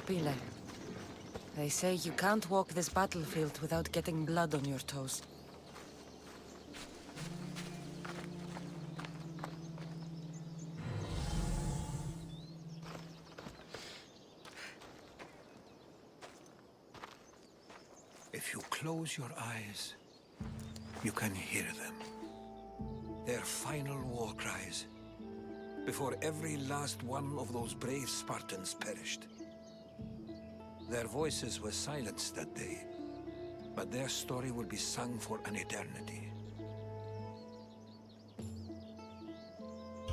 Thermopylae. They say you can't walk this battlefield without getting blood on your toes. If you close your eyes, you can hear them. Their final war cries, before every last one of those brave Spartans perished. Their voices were silenced that day, but their story will be sung for an eternity.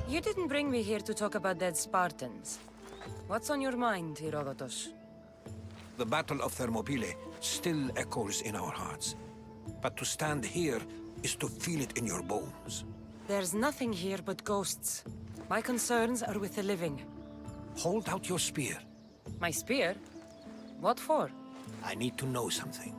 You didn't bring me here to talk about dead Spartans. What's on your mind, Herodotus? The Battle of Thermopylae still echoes in our hearts. But to stand here is to feel it in your bones. There's nothing here but ghosts. My concerns are with the living. Hold out your spear. My spear? What for? I need to know something.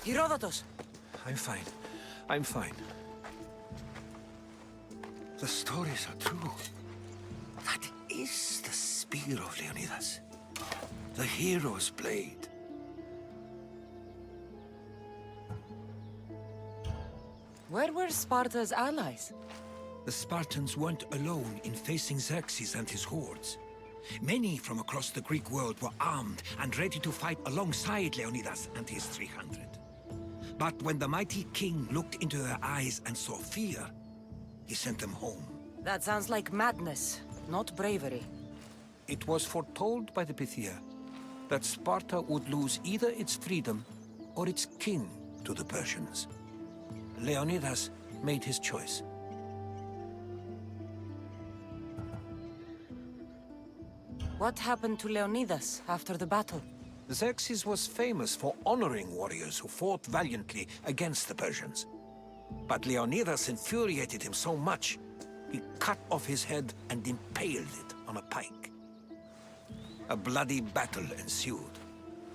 Herodotus! I'm fine. I'm fine. The stories are true. That is the spear of Leonidas. The hero's blade. Where were Sparta's allies? The Spartans weren't alone in facing Xerxes and his hordes. Many from across the Greek world were armed and ready to fight alongside Leonidas and his 300. But when the mighty king looked into their eyes and saw fear, he sent them home. That sounds like madness, not bravery. It was foretold by the Pythia that Sparta would lose either its freedom or its king to the Persians. Leonidas made his choice. What happened to Leonidas after the battle? Xerxes was famous for honoring warriors who fought valiantly against the Persians. But Leonidas infuriated him so much, he cut off his head and impaled it on a pike. A bloody battle ensued,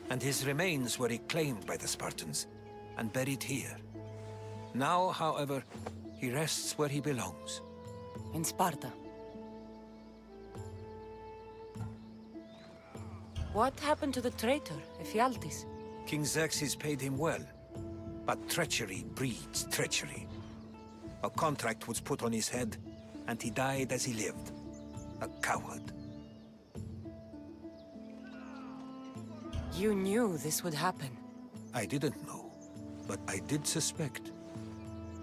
and his remains were reclaimed by the Spartans and buried here. Now, however, he rests where he belongs. In Sparta. What happened to the traitor, Ephialtes? King Xerxes paid him well, but treachery breeds treachery. A contract was put on his head, and he died as he lived. A coward. You knew this would happen. I didn't know, but I did suspect.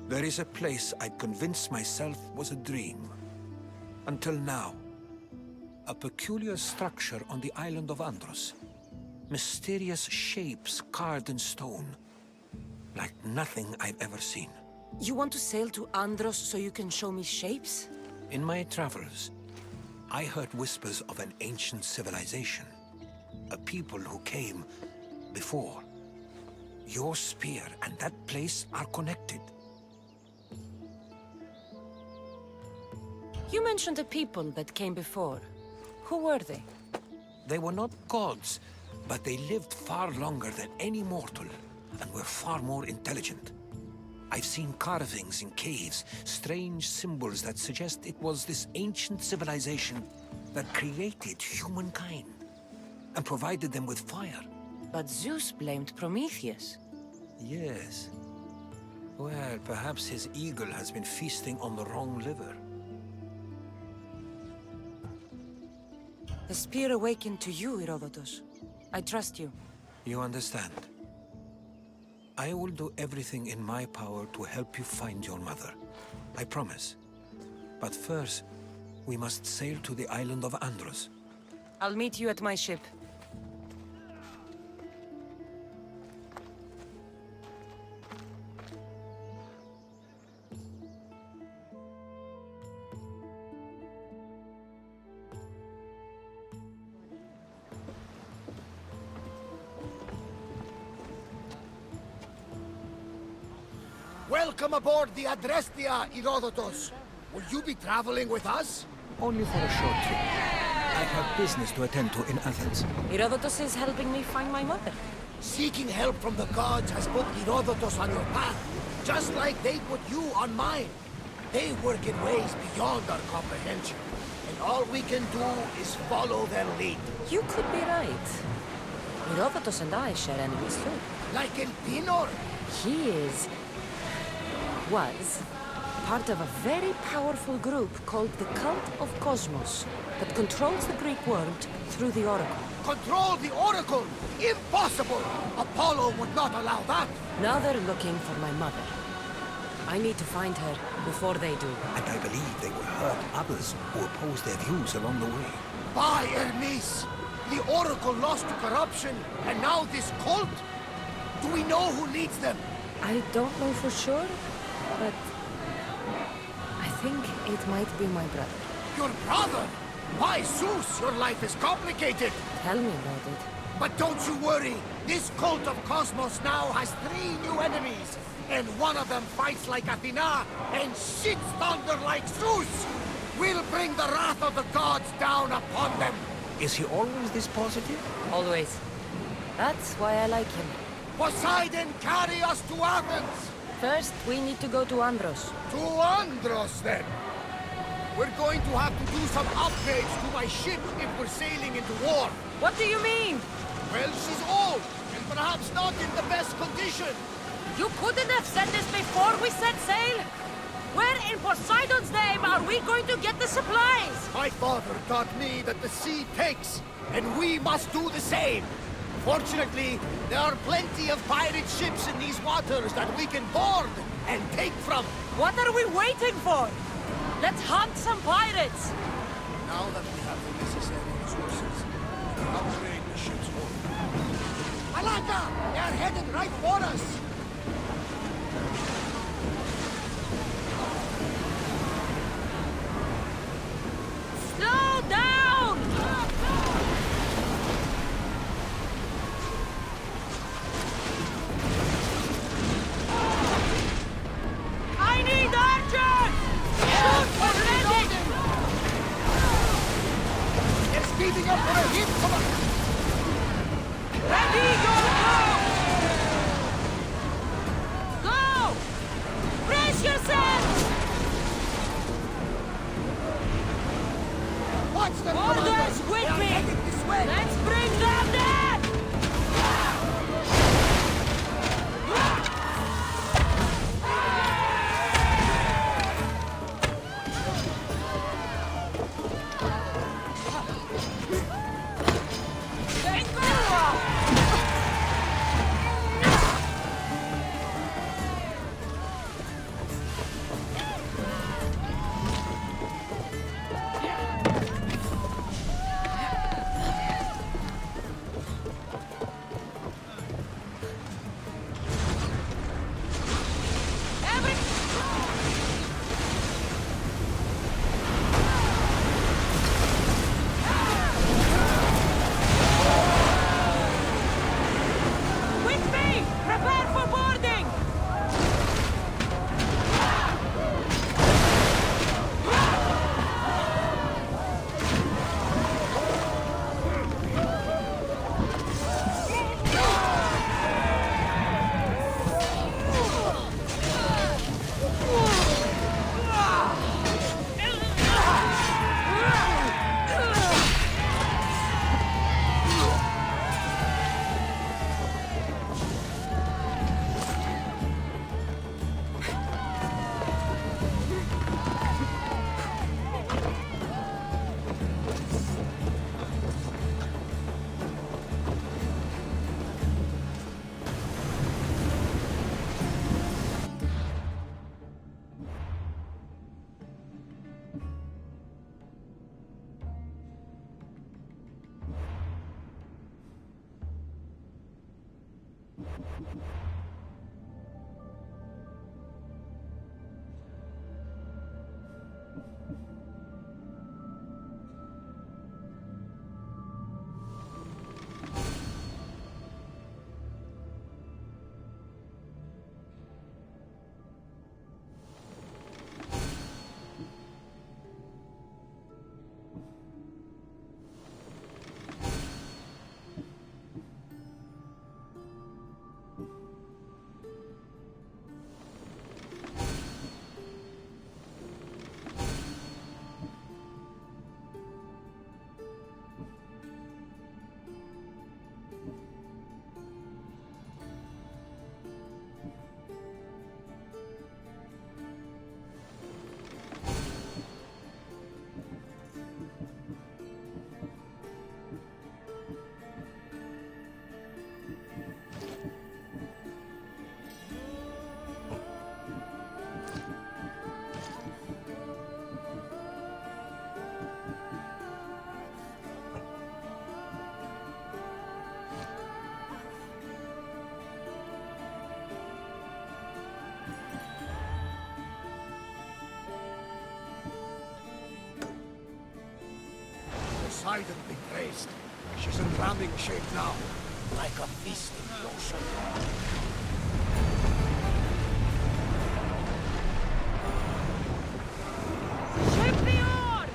There is a place I'd convinced myself was a dream. Until now. A peculiar structure on the island of Andros. Mysterious shapes carved in stone. Like nothing I've ever seen. You want to sail to Andros so you can show me shapes? In my travels, I heard whispers of an ancient civilization. A people who came before. Your spear and that place are connected. You mentioned a people that came before. Who were they? They were not gods, but they lived far longer than any mortal, and were far more intelligent. I've seen carvings in caves, strange symbols that suggest it was this ancient civilization that created humankind, and provided them with fire. But Zeus blamed Prometheus. Yes. Well, perhaps his eagle has been feasting on the wrong liver. The spear awakened to you, Herodotus. I trust you. You understand. I will do everything in my power to help you find your mother. I promise. But first, we must sail to the island of Andros. I'll meet you at my ship. Welcome aboard the Adrestia, Herodotus. Will you be traveling with us? Only for a short trip. I have business to attend to in Athens. Herodotus is helping me find my mother. Seeking help from the gods has put Herodotus on your path, just like they put you on mine. They work in ways beyond our comprehension, and all we can do is follow their lead. You could be right. Herodotus and I share enemies too. Like El Pinor. He was part of a very powerful group called the Cult of Cosmos that controls the Greek world through the Oracle. Control the Oracle! Impossible! Apollo would not allow that! Now they're looking for my mother. I need to find her before they do. And I believe they will hurt others who oppose their views along the way. By Hermes! The Oracle lost to corruption, and now this cult? Do we know who leads them? I don't know for sure, but I think it might be my brother. Your brother? Why, Zeus, your life is complicated. Tell me about it. But don't you worry. This cult of Cosmos now has 3 new enemies. And one of them fights like Athena and shits thunder like Zeus. We'll bring the wrath of the gods down upon them. Is he always this positive? Always. That's why I like him. Poseidon, carry us to Athens. First, we need to go to Andros. To Andros, then. We're going to have to do some upgrades to my ship if we're sailing into war. What do you mean? Well, she's old, and perhaps not in the best condition. You couldn't have said this before we set sail? Where in Poseidon's name are we going to get the supplies? My father taught me that the sea takes, and we must do the same. Fortunately, there are plenty of pirate ships in these waters that we can board and take from. What are we waiting for? Let's hunt some pirates! Now that we have the necessary resources, we can upgrade the ship's hull. Alaka! They are headed right for us! Slow down! I need archers! Shoot for ready! They're speeding up for a hit! Come on! Ready, go, go! Go! Brace yourselves! Watch them! Orders Commander. with They are me. headed this way! Let's bring down that! Poseidon be praised. She's in ramming shape now, like a feast in the ocean. Ship the oar!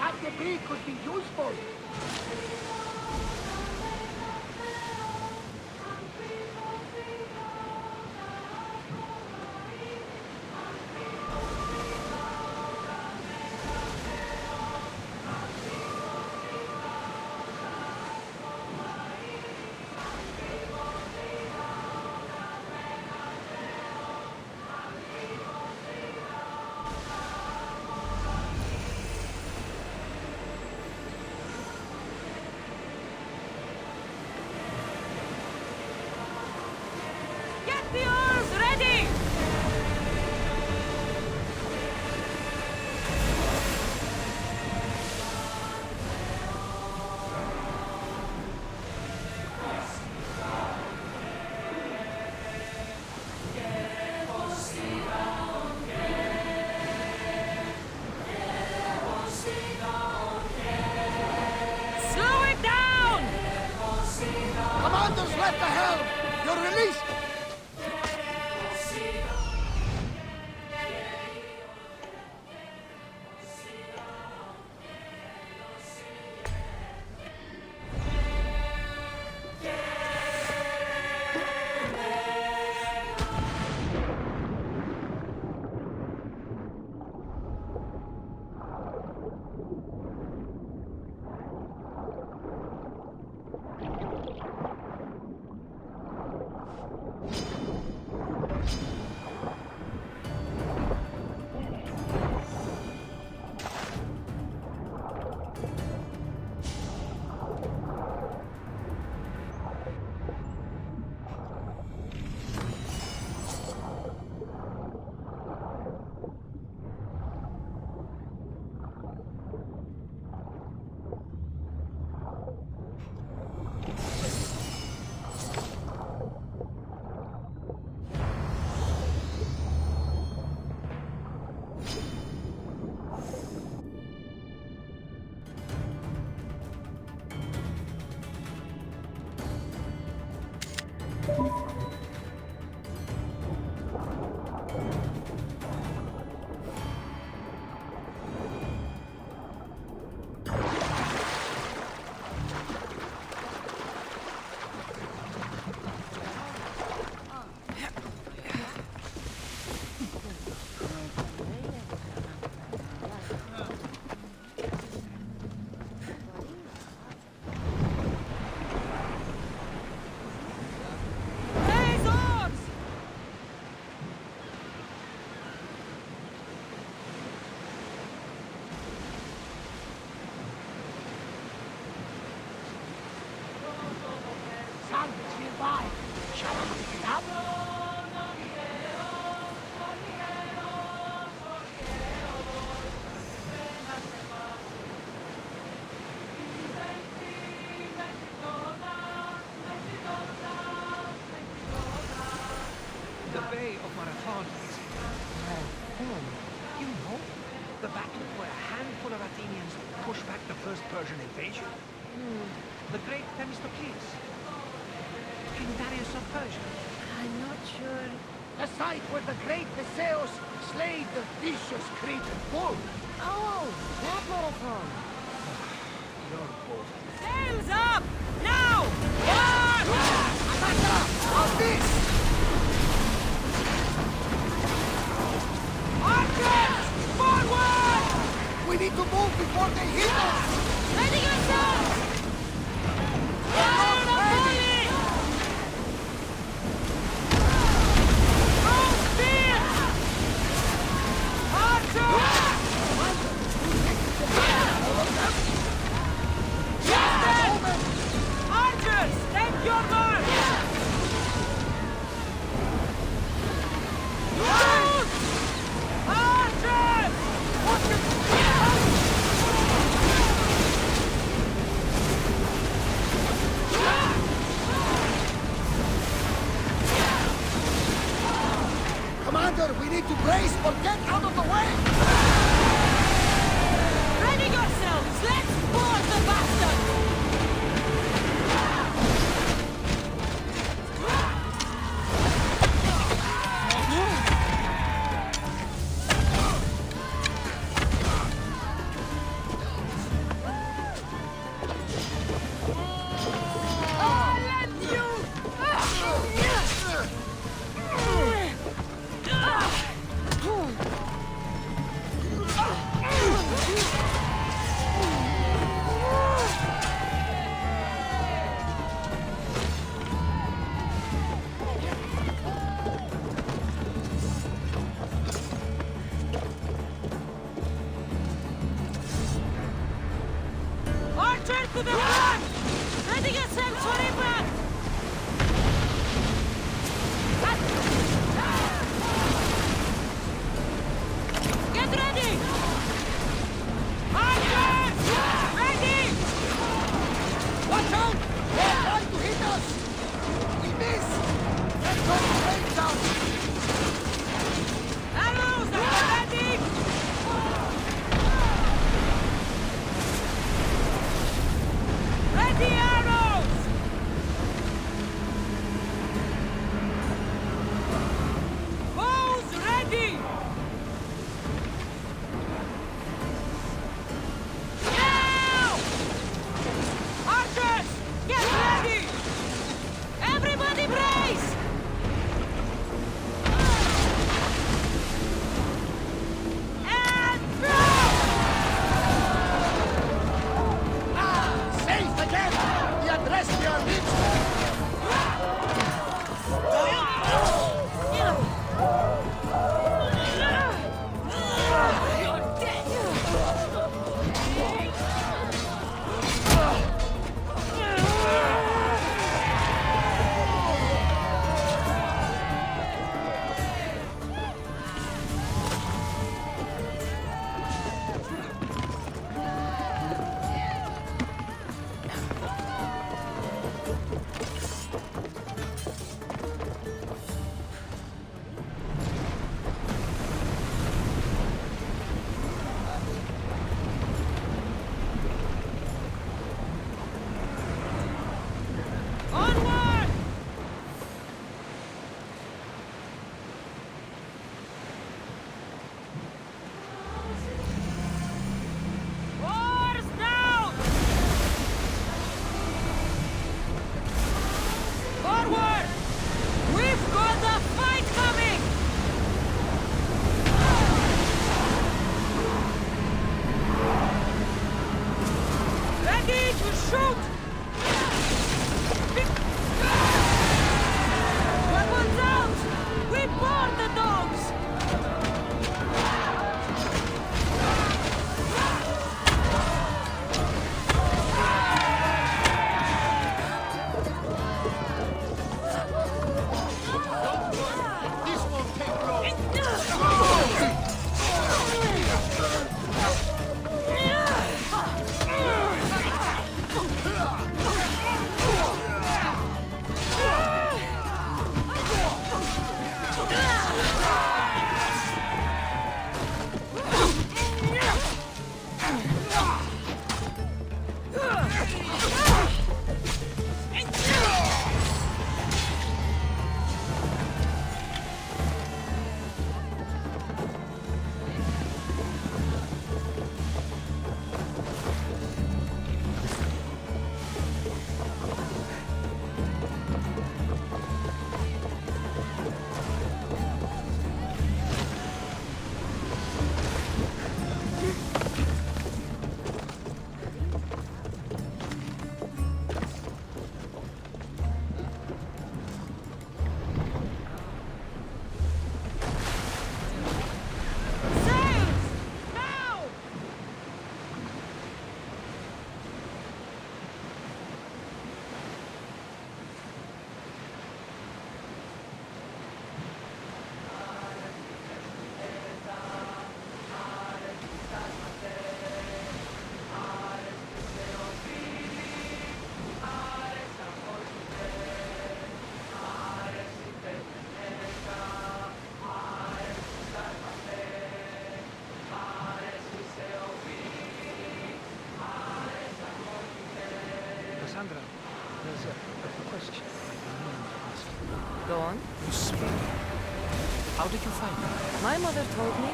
At the beak could be useful. Get the oars ready! Slow it down! Commander's left the helm! You're released! The Bay of Marathon is you know, the battle where a handful of Athenians pushed back the first Persian invasion. The great Themistocles. King Darius of Persia. I'm not sure. The site where the great Theseus slayed the vicious Cretan bull. Oh, that marathon. You're both. Hands up! Now! Of this! Archers! Forward! We need to move before they hit us! Ready yourselves! Fire the volley! Roll spear! Archers! Engage or shoot! Weapons out! We board the dogs! This won't take long. Cassandra, there's a question I mean to ask you. Go on. You speak. How did you find it? My mother told me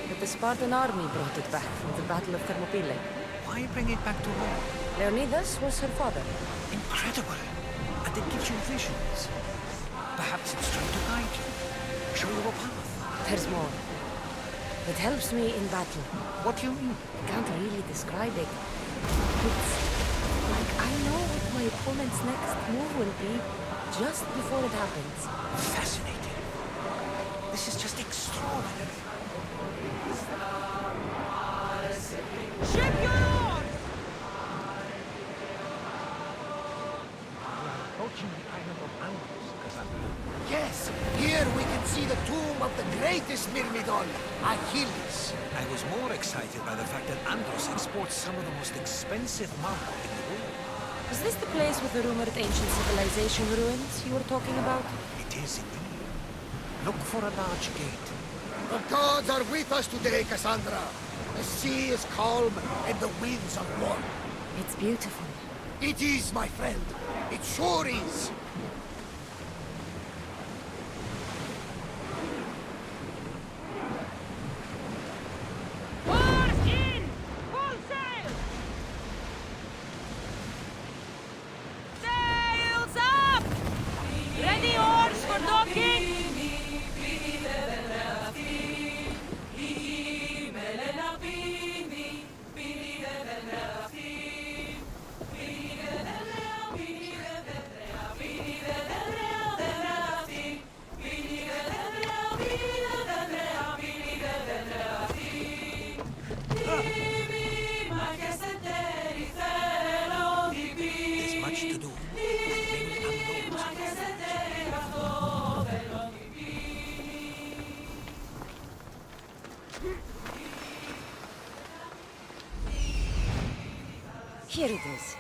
that the Spartan army brought it back from the Battle of Thermopylae. Why bring it back to Rome? Leonidas was her father. Incredible! And it gives you visions. Perhaps it's trying to guide you, show you a path. There's more. It helps me in battle. What do you mean? I can't really describe it. It's like I know what my opponent's next move will be just before it happens. Fascinating. This is just extraordinary. Ship your oars! We are approaching the island of Andros, Cassandra. Yes, here we can see the tomb of the greatest Myrmidon, Achilles. I was more excited by the fact that Andros exports some of the most expensive marble in the world. Is this the place with the rumored ancient civilization ruins you were talking about? It is indeed. Look for a large gate. The gods are with us today, Cassandra. The sea is calm and the winds are warm. It's beautiful. It is, my friend. It sure is. Oars in! Full sail! Sails up! Ready oars for docking! There's much to do, and many unknowns. Here it is.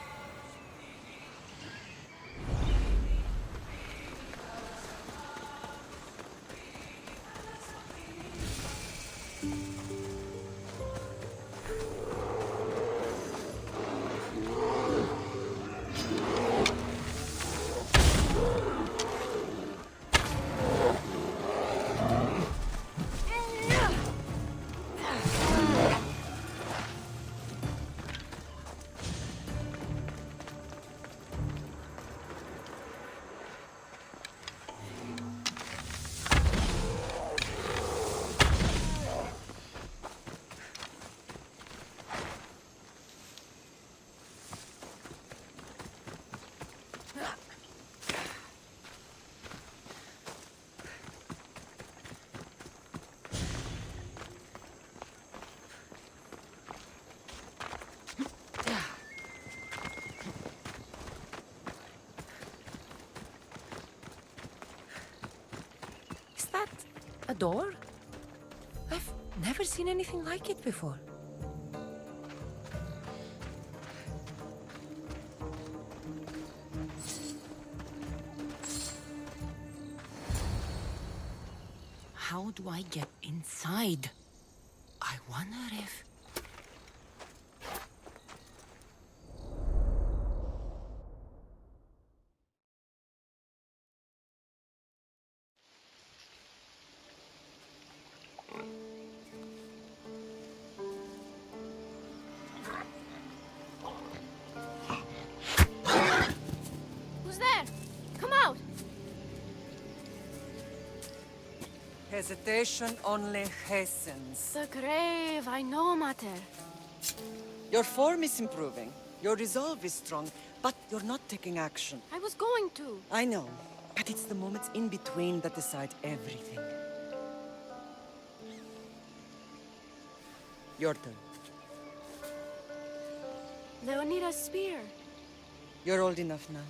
A door? I've never seen anything like it before. How do I get inside? I wonder if... Who's there? Come out! Hesitation only hastens. The grave, I know, Mater. Your form is improving. Your resolve is strong, but you're not taking action. I was going to. I know, but it's the moments in between that decide everything. Your turn. Leonida's spear. You're old enough now.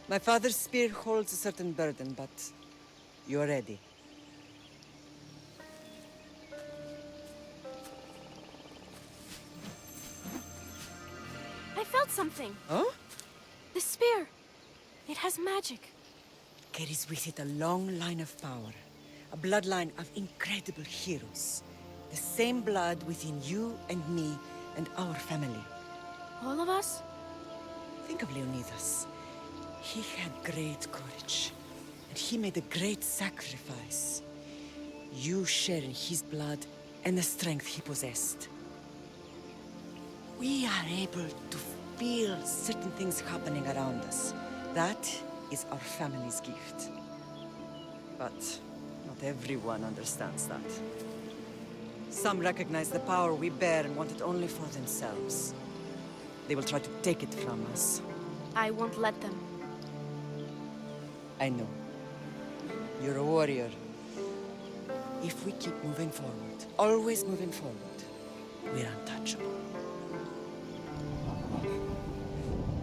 My father's spear holds a certain burden, but you're ready. I felt something. Huh? The spear. It has magic. Carries with it a long line of power. A bloodline of incredible heroes. The same blood within you and me and our family. All of us? Think of Leonidas. He had great courage. And he made a great sacrifice. You share in his blood and the strength he possessed. We are able to feel certain things happening around us. That is our family's gift. But not everyone understands that. Some recognize the power we bear and want it only for themselves. They will try to take it from us. I won't let them. I know. You're a warrior. If we keep moving forward, always moving forward, we're untouchable.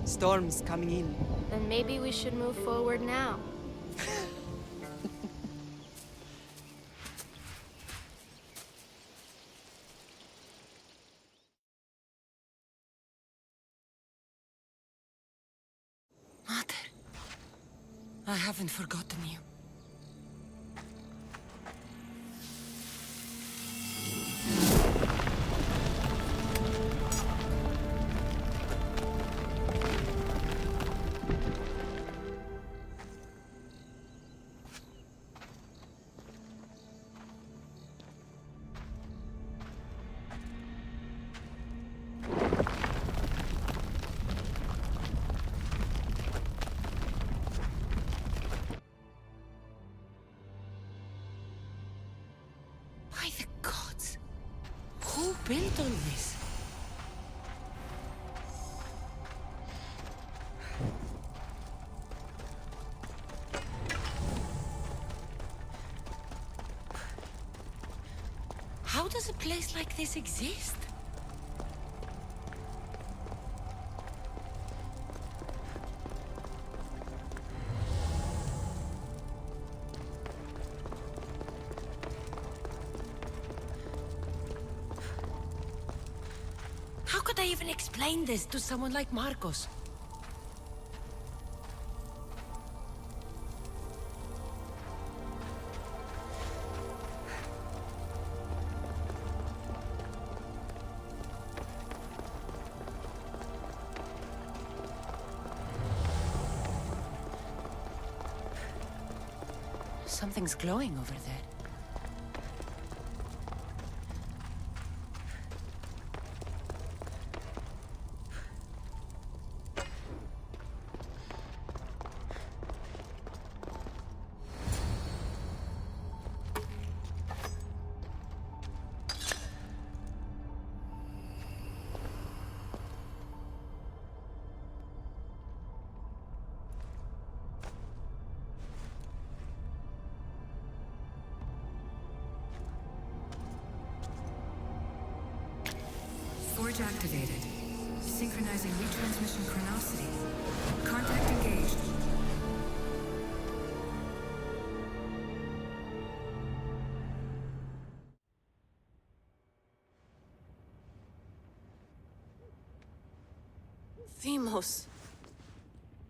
Storm's coming in. Then maybe we should move forward now. Mother, I haven't forgotten you. By the gods! Who built all this? How does a place like this exist? How could I even explain this to someone like Marcos? Something's glowing over there. Forge activated. Synchronizing retransmission chronicity. Contact engaged. Themos.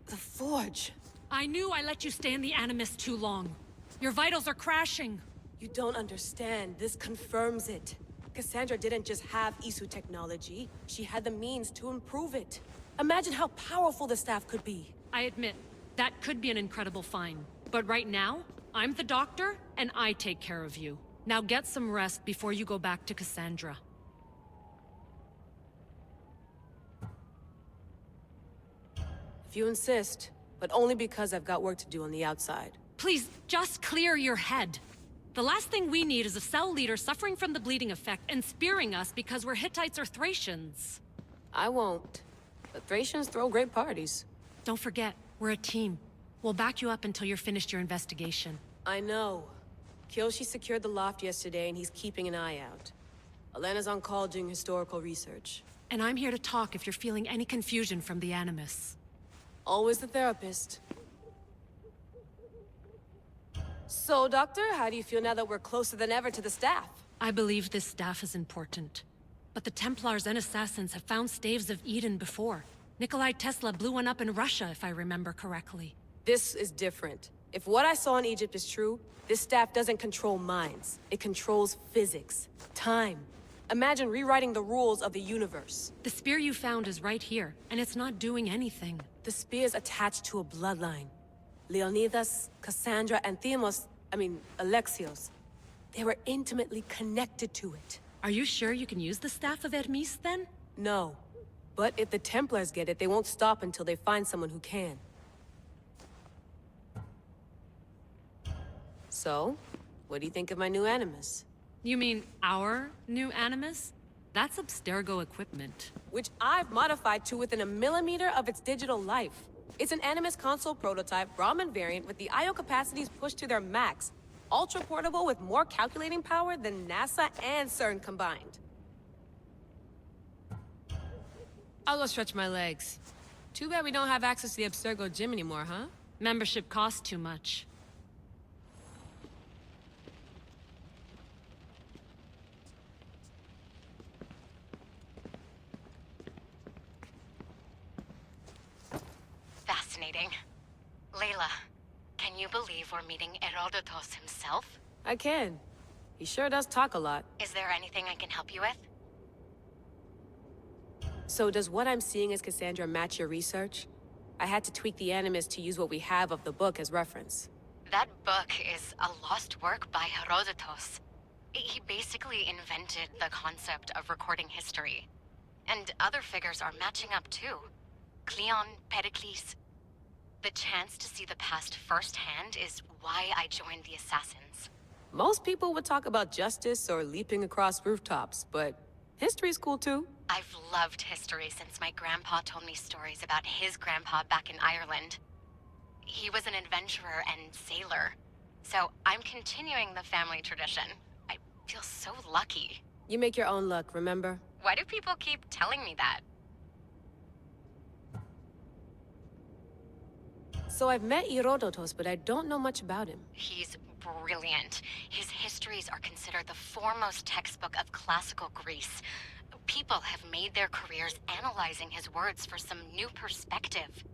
The Forge. I knew I let you stay in the Animus too long. Your vitals are crashing. You don't understand. This confirms it. Cassandra didn't just have Isu technology. She had the means to improve it. Imagine how powerful the staff could be. I admit, that could be an incredible find. But right now, I'm the doctor, and I take care of you. Now get some rest before you go back to Cassandra. If you insist, but only because I've got work to do on the outside. Please, just clear your head. The last thing we need is a cell leader suffering from the bleeding effect and spearing us because we're Hittites or Thracians. I won't. But Thracians throw great parties. Don't forget, we're a team. We'll back you up until you're finished your investigation. I know. Kyoshi secured the loft yesterday and he's keeping an eye out. Elena's on call doing historical research. And I'm here to talk if you're feeling any confusion from the Animus. Always the therapist. So, Doctor, how do you feel now that we're closer than ever to the staff? I believe this staff is important. But the Templars and Assassins have found staves of Eden before. Nikolai Tesla blew one up in Russia, if I remember correctly. This is different. If what I saw in Egypt is true, this staff doesn't control minds. It controls physics, time. Imagine rewriting the rules of the universe. The spear you found is right here, and it's not doing anything. The spear's attached to a bloodline. Leonidas, Cassandra, and Alexios. They were intimately connected to it. Are you sure you can use the Staff of Hermes, then? No. But if the Templars get it, they won't stop until they find someone who can. So, what do you think of my new Animus? You mean our new Animus? That's Abstergo equipment. Which I've modified to within a millimeter of its digital life. It's an Animus console prototype, Brahmin variant with the I/O capacities pushed to their max. Ultra portable with more calculating power than NASA and CERN combined. I'll go stretch my legs. Too bad we don't have access to the Abstergo gym anymore, huh? Membership costs too much. Fascinating. Layla, can you believe we're meeting Herodotos himself? I can. He sure does talk a lot. Is there anything I can help you with? So does what I'm seeing as Cassandra match your research? I had to tweak the Animus to use what we have of the book as reference. That book is a lost work by Herodotos. He basically invented the concept of recording history. And other figures are matching up too. Cleon, Pericles. The chance to see the past firsthand is why I joined the Assassins. Most people would talk about justice or leaping across rooftops, but history's cool too. I've loved history since my grandpa told me stories about his grandpa back in Ireland. He was an adventurer and sailor, so I'm continuing the family tradition. I feel so lucky. You make your own luck, remember? Why do people keep telling me that? So I've met Herodotos, but I don't know much about him. He's brilliant. His histories are considered the foremost textbook of classical Greece. People have made their careers analyzing his words for some new perspective.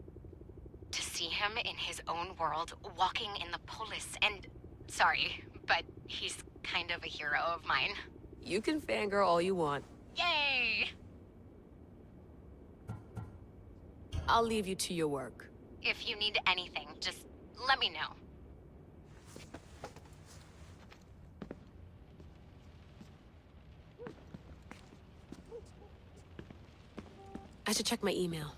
To see him in his own world, walking in the polis, and... Sorry, but he's kind of a hero of mine. You can fangirl all you want. Yay! I'll leave you to your work. If you need anything, just let me know. I should check my email.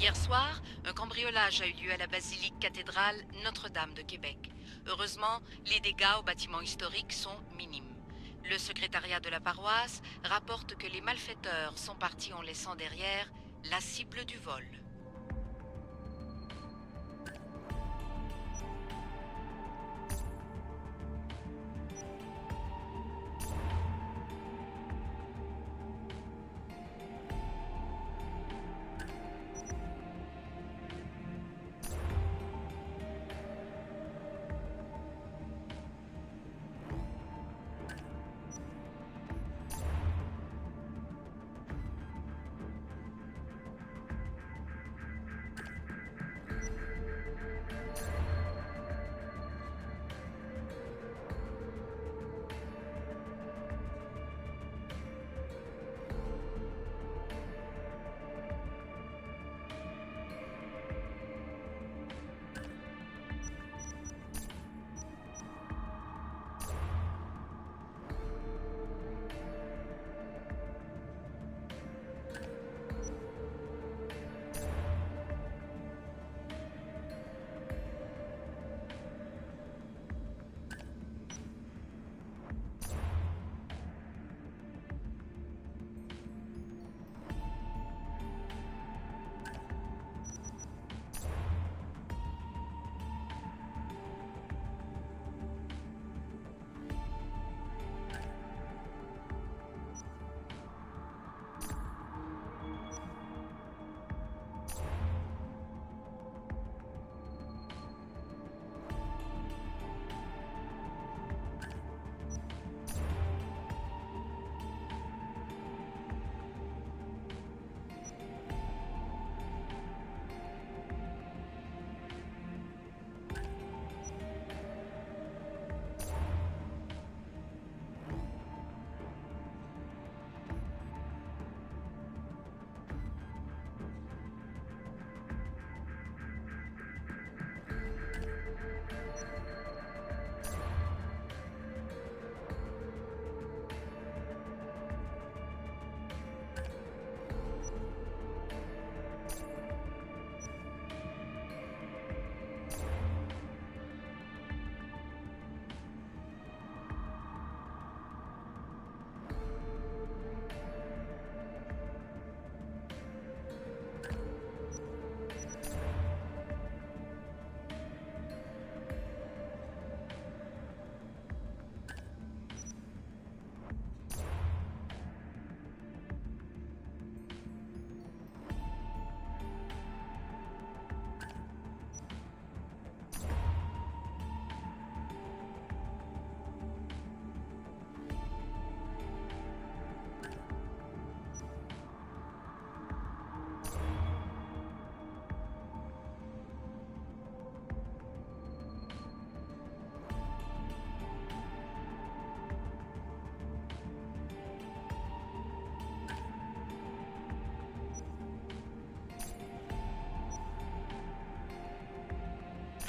Hier soir, un cambriolage a eu lieu à la basilique cathédrale Notre-Dame de Québec. Heureusement, les dégâts au bâtiment historique sont minimes. Le secrétariat de la paroisse rapporte que les malfaiteurs sont partis en laissant derrière la cible du vol.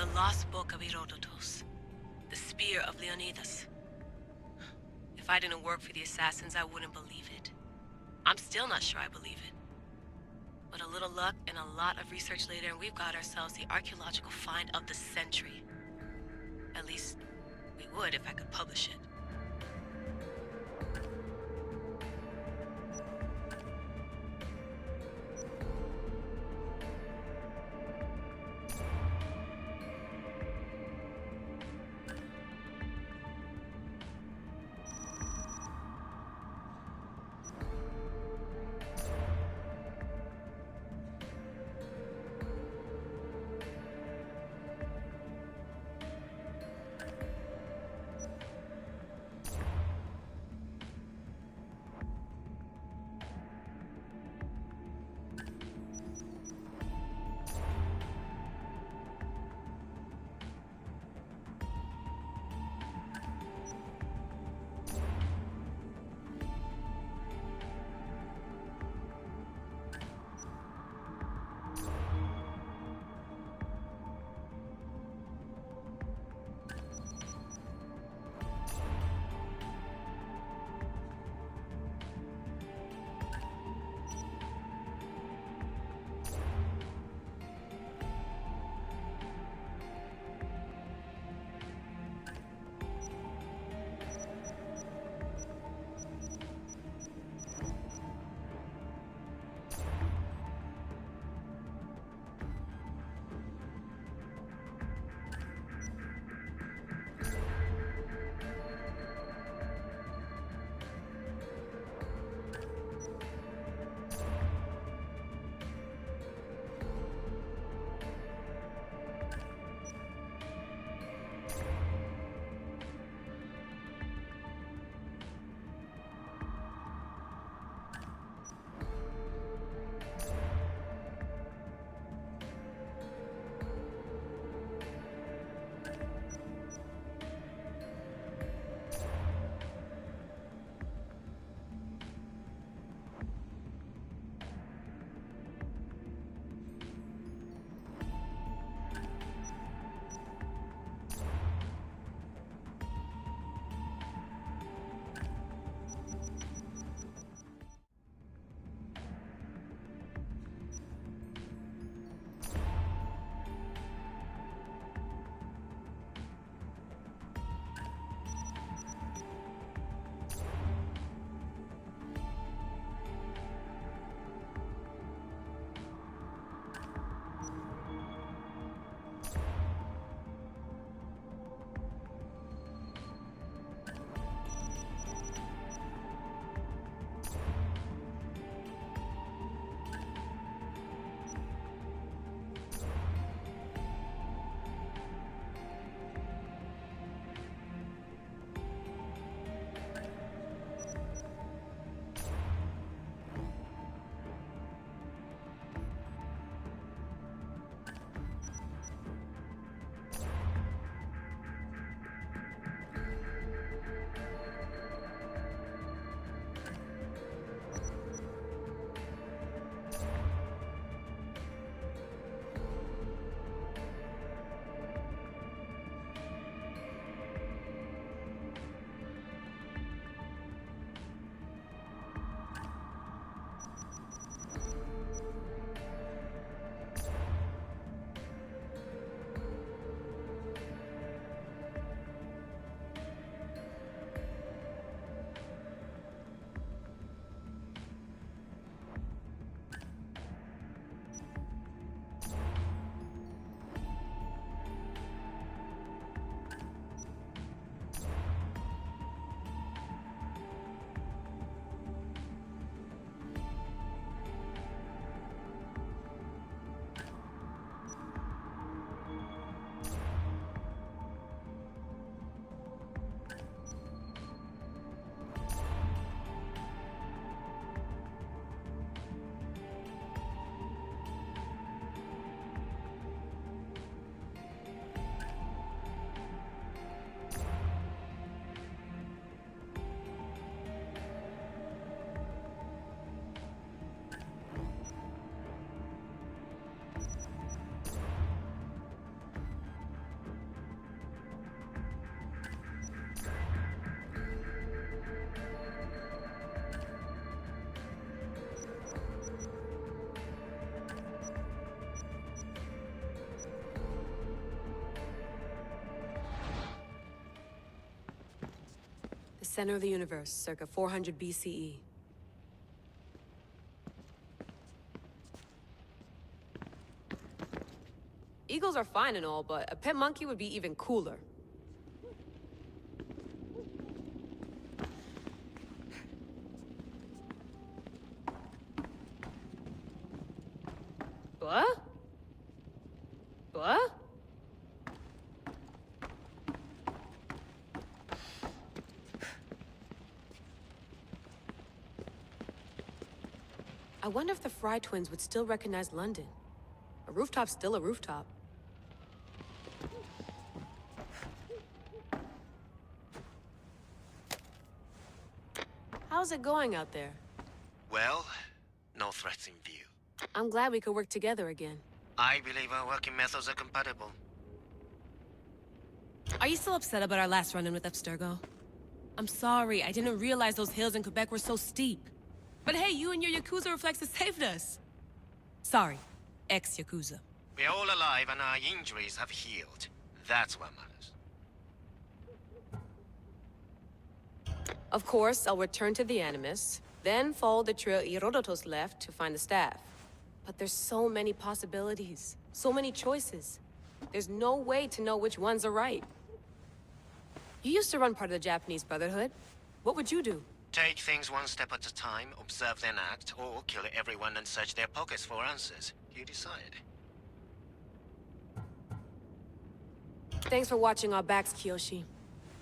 The Lost Book of Herodotus. The Spear of Leonidas. If I didn't work for the assassins, I wouldn't believe it. I'm still not sure I believe it. But a little luck and a lot of research later, and we've got ourselves the archaeological find of the century. At least, we would if I could publish it. center of the universe, circa 400 BCE. Eagles are fine and all, but a pet monkey would be even cooler. What? What? I wonder if the Fry twins would still recognize London. A rooftop's still a rooftop. How's it going out there? Well, no threats in view. I'm glad we could work together again. I believe our working methods are compatible. Are you still upset about our last run-in with Abstergo? I'm sorry, I didn't realize those hills in Quebec were so steep. But hey, you and your Yakuza reflexes saved us. Sorry, ex-Yakuza. We're all alive and our injuries have healed. That's what matters. Of course, I'll return to the Animus, then follow the trail Euripos left to find the staff. But there's so many possibilities, so many choices. There's no way to know which ones are right. You used to run part of the Japanese Brotherhood. What would you do? Take things one step at a time, observe then act, or kill everyone and search their pockets for answers. You decide. Thanks for watching our backs, Kiyoshi.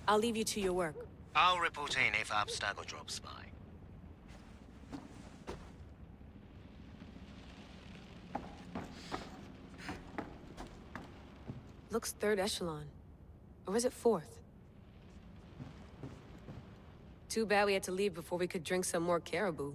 I'll leave you to your work. I'll report in if Abstergo drops by. Looks third echelon. Or is it fourth? Too bad we had to leave before we could drink some more caribou.